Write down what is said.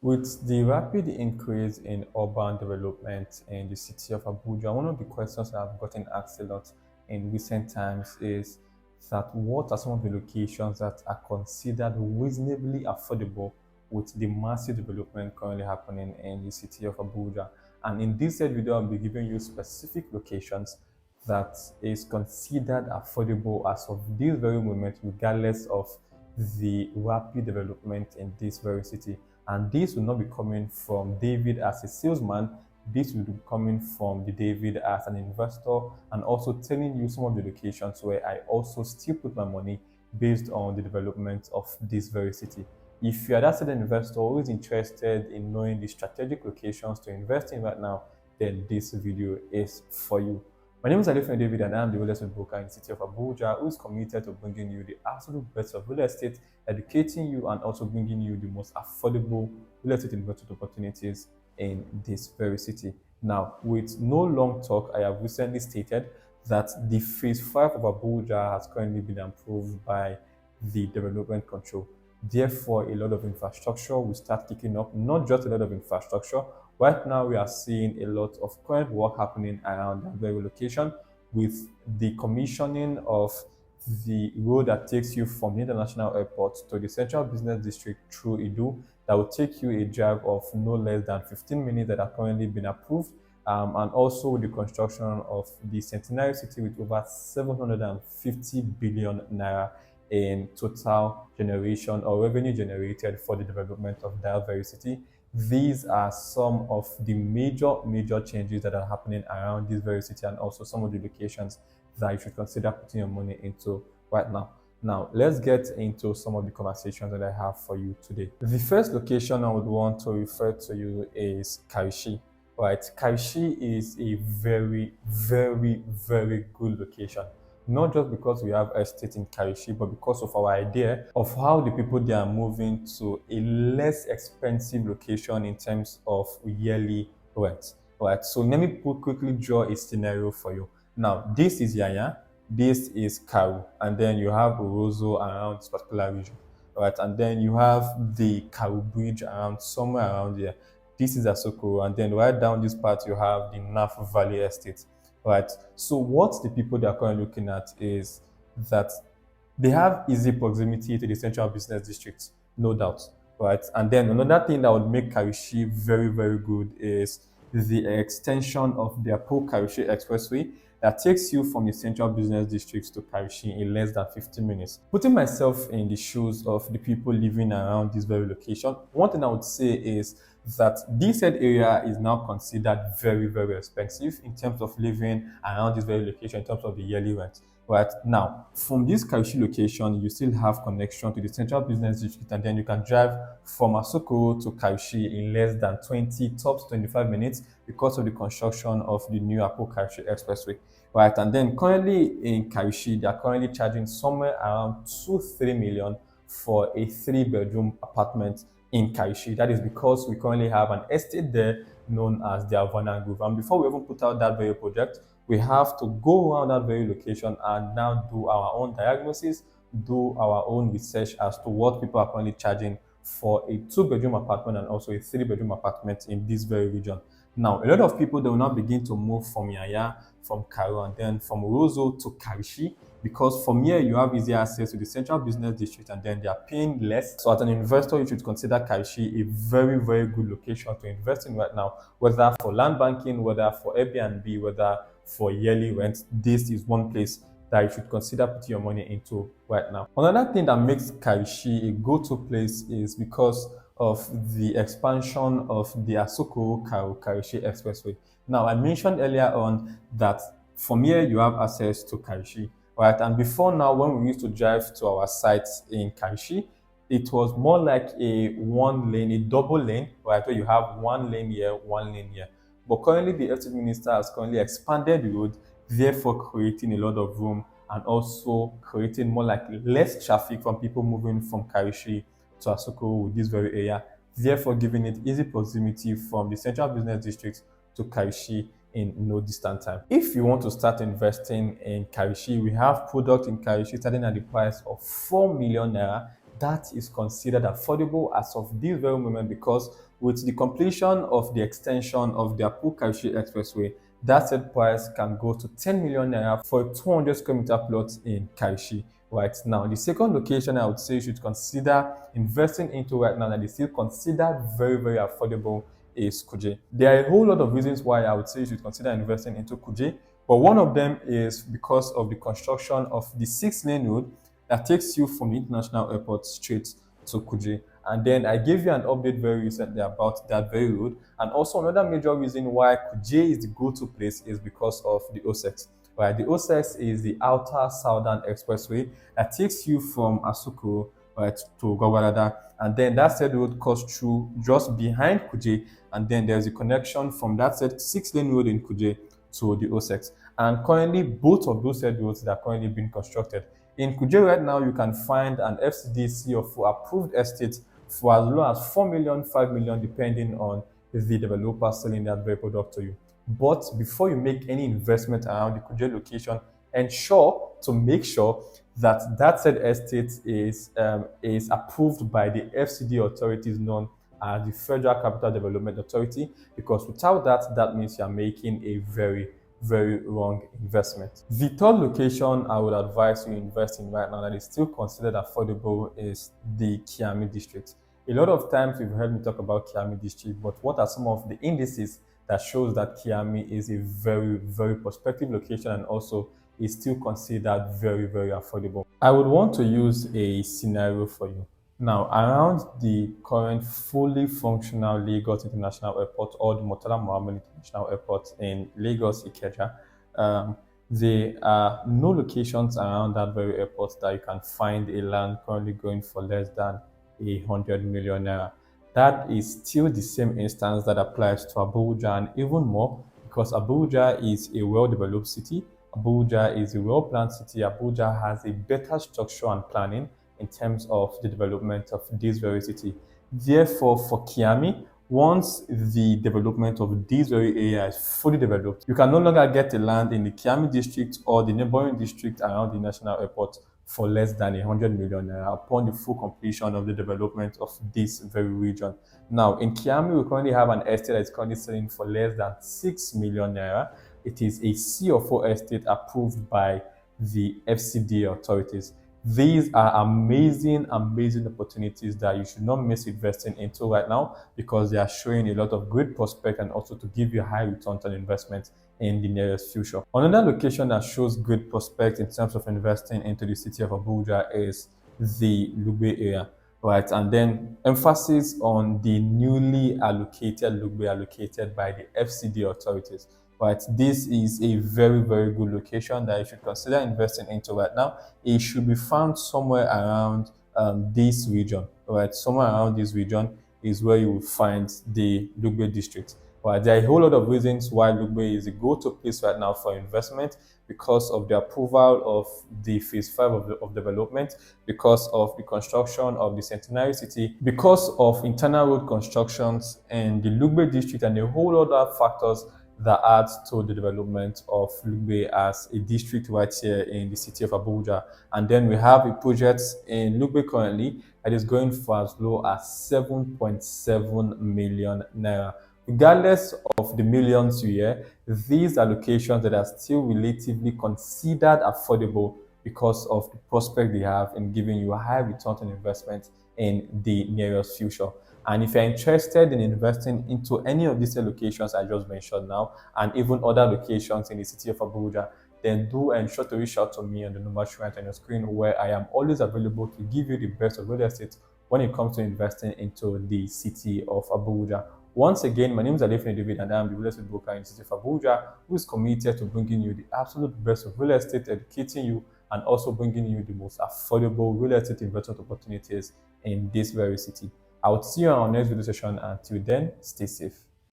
With the rapid increase in urban development in the city of Abuja, one of the questions I've gotten asked a lot in recent times is that what are some of the locations that are considered reasonably affordable with the massive development currently happening in the city of Abuja? And in this said video, I'll be giving you specific locations that is considered affordable as of this very moment, regardless of the rapid development in this very city. And this will not be coming from David as a salesman. This will be coming from the David as an investor, and also telling you some of the locations where I also still put my money based on the development of this very city. If you are that certain investor who is interested in knowing the strategic locations to invest in right now, then this video is for you. My name is Alefune David, and I'm the real estate broker in the city of Abuja who is committed to bringing you the absolute best of real estate, educating you, and also bringing you the most affordable real estate investment opportunities in this very city. Now, with no long talk, I have recently stated that the phase 5 of Abuja has currently been approved by the development control. Therefore, a lot of infrastructure will start kicking up, not just a lot of infrastructure. Right now, we are seeing a lot of current work happening around that very location with the commissioning of the road that takes you from the international airport to the central business district through Idu. That will take you a drive of no less than 15 minutes that are currently been approved. And also the construction of the centenary city with over 750 billion naira in total generation or revenue generated for the development of that very city. These are some of the major changes that are happening around this very city, and also some of the locations that you should consider putting your money into right now. Now, let's get into some of the conversations that I have for you today. The first location I would want to refer to you is Karishi. Right, Karishi is a very good location. Not just because we have estate in Karishi, but because of our idea of how the people they are moving to a less expensive location in terms of yearly rent. Right, so let me quickly draw a scenario for you. Now, this is Yaya, this is Karu, and then you have Orozo around this particular region. Right, and then you have the Karu Bridge around somewhere around here. This is Asoko, and then right down this part you have the Naf Valley Estate. Right. So what the people they are currently looking at is that they have easy proximity to the central business district, no doubt. Right. And then another thing that would make Karishi very good is the extension of their Pro Karishi Expressway that takes you from the central business districts to Karishi in less than 15 minutes. Putting myself in the shoes of the people living around this very location, one thing I would say is that this said area is now considered very expensive in terms of living around this very location in terms of the yearly rent. Right now, from this Karishi location, you still have connection to the central business district, and then you can drive from Asoko to Karishi in less than 20, tops 25 minutes because of the construction of the new Apple Karishi Expressway. Right, and then currently in Karishi, they are currently charging somewhere around 2-3 million for a 3-bedroom apartment in Karishi. That is because we currently have an estate there known as the Havana Grove. And before we even put out that very project, we have to go around that very location and now do our own diagnosis, do our own research as to what people are currently charging for a 2-bedroom apartment and also a 3-bedroom apartment in this very region. Now, a lot of people, they will now begin to move from Yaya, from Karo, and then from Rozo to Karishi, because from here you have easy access to the central business district, and then they are paying less. So as an investor, you should consider Karishi a very good location to invest in right now, whether for land banking, whether for Airbnb, whether for yearly rent. This is one place that you should consider putting your money into right now. Another thing that makes Karishi a go-to place is because of the expansion of the Asoko Karishi Expressway. Now, I mentioned earlier on that from here you have access to Karishi, right? And before now, when we used to drive to our sites in Karishi, it was more like a one lane, a double lane, right? Where you have one lane here, one lane here. But currently, the estate minister has currently expanded the road, therefore creating a lot of room and also creating more like less traffic from people moving from Karishi to Asoko with this very area, therefore giving it easy proximity from the central business district to Karishi in no distant time. If you want to start investing in Karishi, we have product in Karishi starting at the price of 4 million naira. That is considered affordable as of this very moment because with the completion of the extension of the Karishi Expressway, that said price can go to 10 million naira for a 200 square meter plot in Karishi right now. The second location I would say you should consider investing into right now that is still considered very, very affordable is Kuji. There are a whole lot of reasons why I would say you should consider investing into Kuji, but one of them is because of the construction of the 6-lane road that takes you from the international airport straight to Kuji. And then I gave you an update very recently about that very road. And also another major reason why Kuji is the go-to place is because of the OSEX. Right, the OSEX is the Outer Southern Expressway that takes you from Asuku right to Gwagwalada, and then that said road cuts through just behind Kuje, and then there's a connection from that said 6-lane road in Kuje to the OSEX. And currently, both of those said roads that are currently being constructed. In Kuje right now, you can find an FCDC of approved estate for as low as 4 million, 5 million, depending on the developer selling that very product to you. But before you make any investment around the Kuje location, ensure to make sure that that said estate is approved by the FCD authorities known as the Federal Capital Development Authority, because without that, that means you're making a very, very wrong investment. The third location I would advise you invest in right now that is still considered affordable is the Kiami district. A lot of times you've heard me talk about Kiami district, but what are some of the indices that shows that Kiami is a very, very prospective location and also is still considered very, very affordable? I would want to use a scenario for you. Now, around the current fully functional Lagos International Airport or the Murtala Mohammed International Airport in Lagos, Ikeja, there are no locations around that very airport that you can find a land currently going for less than 100 million naira. That is still the same instance that applies to Abuja and even more, because Abuja is a well-developed city. Abuja is a well-planned city. Abuja has a better structure and planning in terms of the development of this very city. Therefore, for Kiami, once the development of this very area is fully developed, you can no longer get a land in the Kiami district or the neighboring district around the national airport for less than 100 million naira upon the full completion of the development of this very region. Now, in Kiami, we currently have an estate that is currently selling for less than 6 million naira. It is a C4 estate approved by the FCD authorities. These are amazing, amazing opportunities that you should not miss investing into right now, because they are showing a lot of great prospect and also to give you high returns on investment in the nearest future. Another location that shows great prospect in terms of investing into the city of Abuja is the Lube area, right? And then emphasis on the newly allocated Lube allocated by the FCD authorities. Right, this is a very, very good location that you should consider investing into right now. It should be found somewhere around this region, right? Somewhere around this region is where you will find the Lube district. Right, there are a whole lot of reasons why Lube is a go-to place right now for investment, because of the approval of the phase 5 of development, because of the construction of the Centenary City, because of internal road constructions and the Lube district, and a whole lot of factors that adds to the development of Lube as a district right here in the city of Abuja. And then we have a project in Lube currently that is going for as low as 7.7 million naira. Regardless of the millions you hear, these are locations that are still relatively considered affordable because of the prospect they have in giving you a high return on investment in the nearest future. And if you're interested in investing into any of these locations I just mentioned now, and even other locations in the city of Abuja, then do ensure to reach out to me on the number shown on your screen, where I am always available to give you the best of real estate when it comes to investing into the city of Abuja. Once again, my name is Alefune David, and I am the real estate broker in the city of Abuja, who is committed to bringing you the absolute best of real estate, educating you, and also bringing you the most affordable real estate investment opportunities in this very city. I will see you on our next video session. Until then, stay safe.